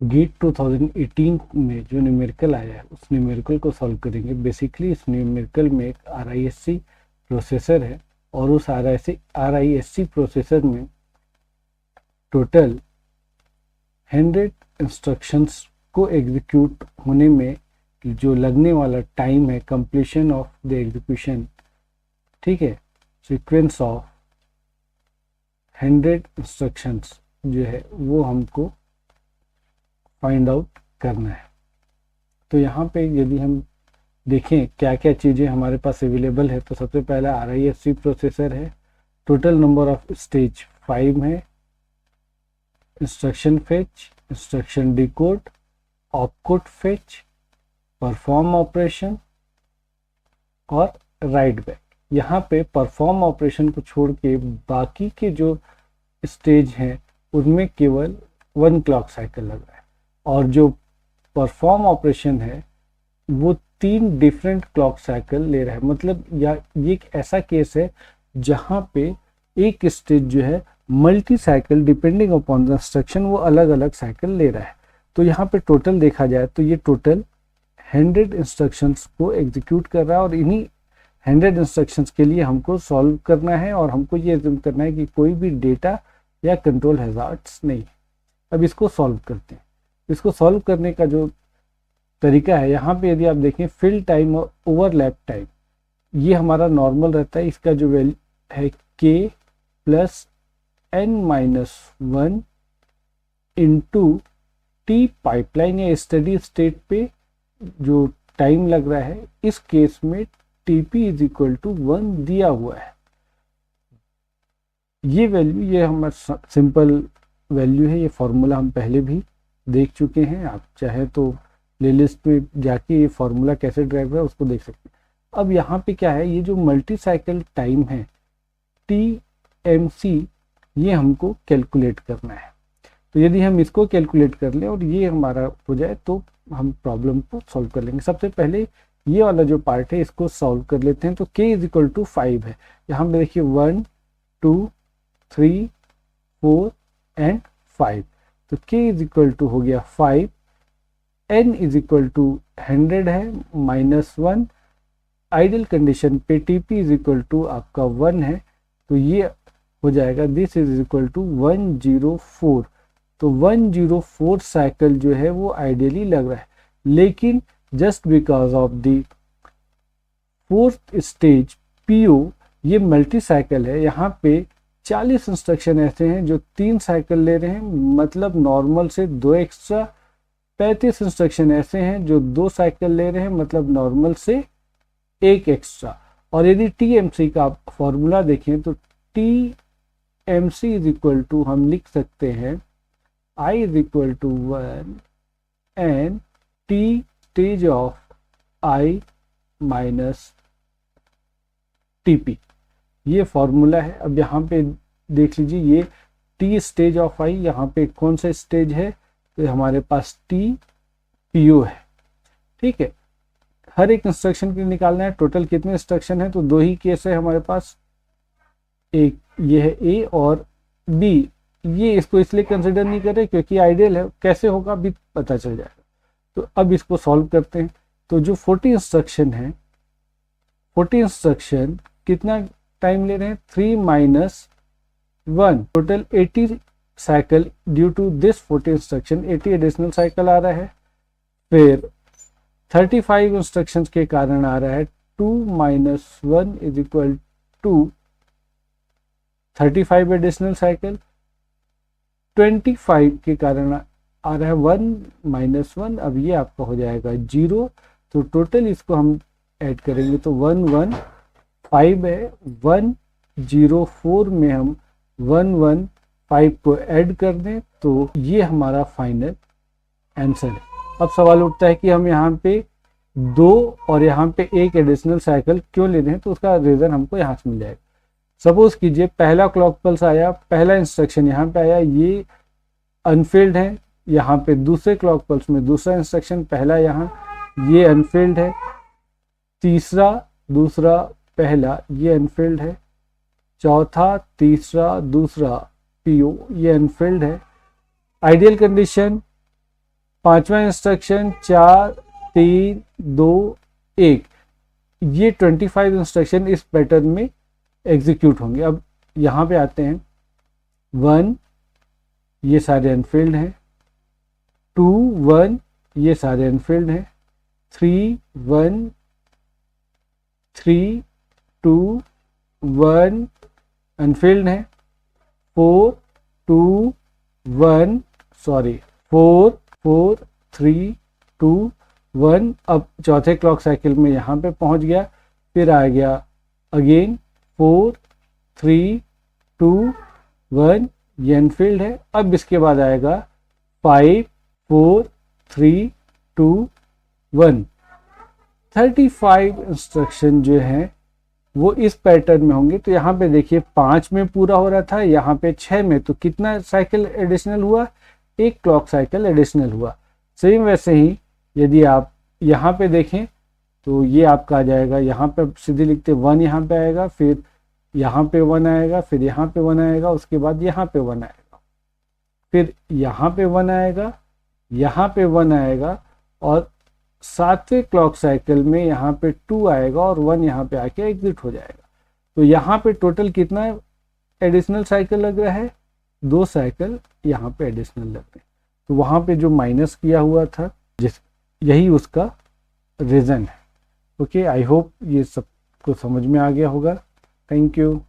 Gate 2018 में जो numerical आया है उस न्यूमेरिकल को सॉल्व करेंगे। बेसिकली इस न्यूमेरिकल में एक RISC प्रोसेसर है और उस RISC प्रोसेसर में टोटल 100 इंस्ट्रक्शंस को एग्जीक्यूट होने में जो लगने वाला टाइम है कंप्लीशन ऑफ द एग्जीक्यूशन, ठीक है, सीक्वेंस ऑफ 100 इंस्ट्रक्शंस जो है वो हमको फाइंड आउट करना है। तो यहाँ पे यदि हम देखें क्या क्या चीज़ें हमारे पास अवेलेबल है, तो सबसे पहला RISC प्रोसेसर है। टोटल नंबर ऑफ स्टेज 5 है। Instruction fetch, instruction decode, opcode fetch, perform operation और राइट बैक। यहाँ पे परफॉर्म ऑपरेशन को छोड़ के बाकी के जो स्टेज हैं उनमें केवल 1 क्लॉक साइकिल लग रहा है और जो परफॉर्म ऑपरेशन है वो 3 डिफरेंट क्लॉक साइकिल ले रहा है। मतलब या ये एक ऐसा केस है जहाँ पे एक स्टेज जो है multi cycle depending upon the instruction वो अलग अलग साइकिल ले रहा है। तो यहाँ पे टोटल देखा जाए तो ये टोटल 100 इंस्ट्रक्शंस को एग्जीक्यूट कर रहा है और इन्हीं 100 इंस्ट्रक्शंस के लिए हमको सॉल्व करना है और हमको ये एज्यूम करना है कि कोई भी डेटा या कंट्रोल हैजार्ड्स नहीं। अब इसको सॉल्व करते हैं। इसको सॉल्व करने का जो तरीका है, यहाँ पे यदि आप देखें फिल टाइम और ओवरलैप टाइम, ये हमारा नॉर्मल रहता है। इसका जो वैल्यू है k plus n-1 into T pipeline या स्टडी स्टेट पे जो टाइम लग रहा है। इस केस में TP इज इक्वल टू 1 दिया हुआ है। ये वैल्यू, ये हमारा सिंपल वैल्यू है। ये फॉर्मूला हम पहले भी देख चुके हैं। आप चाहे तो प्लेलिस्ट में जाके ये फॉर्मूला कैसे ड्राइव है उसको देख सकते हैं। अब यहाँ पे क्या है, ये जो मल्टी साइकिल टाइम है TMC, ये हमको कैलकुलेट करना है। तो यदि हम इसको कैलकुलेट कर लें और ये हमारा हो जाए तो हम प्रॉब्लम को सॉल्व कर लेंगे। सबसे पहले ये वाला जो पार्ट है इसको सॉल्व कर लेते हैं। तो k इज इक्वल टू 5 है। यहाँ पे देखिए 1 2 3 4 एंड 5। तो k इज इक्वल टू हो गया 5, n इज इक्वल टू 100 है -1। आइडियल कंडीशन पे TP इज इक्वल टू आपका 1 है। तो ये हो जाएगा दिस इज इक्वल टू 104। तो 104 साइकिल जो है वो आइडियली लग रहा है, लेकिन just because of the 4th stage PO ये मल्टी साइकिल है। यहाँ पे 40 इंस्ट्रक्शन ऐसे हैं जो 3 साइकिल ले रहे हैं, मतलब नॉर्मल से 2 एक्स्ट्रा। 35 इंस्ट्रक्शन ऐसे हैं जो 2 साइकिल ले रहे हैं, मतलब नॉर्मल से 1 एक्स्ट्रा। और यदि TMC का फॉर्मूला देखें तो TMC इज इक्वल टू हम लिख सकते हैं I is equal to 1 and T stage of I minus TP, ये फॉर्मूला है। अब यहाँ पे देख लीजिए ये T स्टेज ऑफ I, यहाँ पे कौन सा स्टेज है, तो हमारे पास TPO है। ठीक है, हर एक इंस्ट्रक्शन के लिए निकालना है। टोटल कितने इंस्ट्रक्शन है, तो 2 ही केस है हमारे पास। एक ये है A और B। ये इसको इसलिए कंसिडर नहीं कर रहे क्योंकि आइडियल है, कैसे होगा अभी पता चल जाएगा। तो अब इसको सॉल्व करते हैं। तो जो 40 इंस्ट्रक्शन है, 40 इंस्ट्रक्शन कितना टाइम ले रहे हैं, 3 - 1, total 80 cycle due to this 40 instruction, 80 additional cycle आ रहा है। फिर 35 इंस्ट्रक्शंस के कारण आ रहा है 2 - 1 is equal to 35 additional cycle. 25 के कारण आ रहा है 1 - 1, अब ये आपका हो जाएगा 0। तो टोटल इसको हम ऐड करेंगे तो 115 है। 104 में हम 115 को ऐड कर दें तो ये हमारा फाइनल आंसर है। अब सवाल उठता है कि हम यहाँ पे 2 और यहाँ पे 1 एडिशनल साइकिल क्यों ले रहे हैं, तो उसका रीजन हमको यहाँ से मिल जाएगा। सपोज कीजिए पहला क्लॉक पल्स आया, पहला इंस्ट्रक्शन यहाँ पे आया, ये अनफिल्ड है। यहाँ पे दूसरे क्लॉक पल्स में दूसरा इंस्ट्रक्शन, पहला यहाँ ये अनफिल्ड है। तीसरा, दूसरा, पहला ये अनफिल्ड है। चौथा, तीसरा, दूसरा PO ये अनफिल्ड है। आइडियल कंडीशन 5वां इंस्ट्रक्शन 4 3 2 1, ये 25 इंस्ट्रक्शन इस पैटर्न में एग्जीक्यूट होंगे। अब यहाँ पे आते हैं 1, ये सारे अनफिल्ड हैं, 2 1, ये सारे अनफिल्ड हैं, 3 1 3 2 1 अनफिल्ड है, 4 2 1 सॉरी 4 4 3 2 1। अब चौथे क्लॉक साइकिल में यहाँ पे पहुँच गया, फिर आ गया अगेन 4 3 2 1, ये अनफिल्ड है। अब इसके बाद आएगा 5 4 3 2 1। 35 इंस्ट्रक्शन जो हैं वो इस पैटर्न में होंगे। तो यहाँ पे देखिए 5 में पूरा हो रहा था, यहाँ पे 6 में, तो कितना साइकिल एडिशनल हुआ, 1 क्लॉक साइकिल एडिशनल हुआ। सेम वैसे ही यदि आप यहाँ पे देखें तो ये आपका आ जाएगा, यहाँ पे सीधे लिखते 1 यहाँ पे आएगा, फिर यहाँ पे 1 आएगा, फिर यहाँ पे 1 आएगा, उसके बाद यहाँ पे 1 आएगा, फिर यहाँ पे 1 आएगा, यहाँ पे 1 आएगा, और 7वें क्लॉक साइकिल में यहाँ पे 2 आएगा और 1 यहाँ पे आके एग्जिट हो जाएगा। तो यहाँ पे टोटल कितना एडिशनल साइकिल लग रहा है, 2 साइकिल यहाँ पे एडिशनल लग रहे हैं। तो वहाँ पे जो माइनस किया हुआ था यही उसका रीज़न है। ओके, आई होप ये सबको समझ में आ गया होगा। Thank you.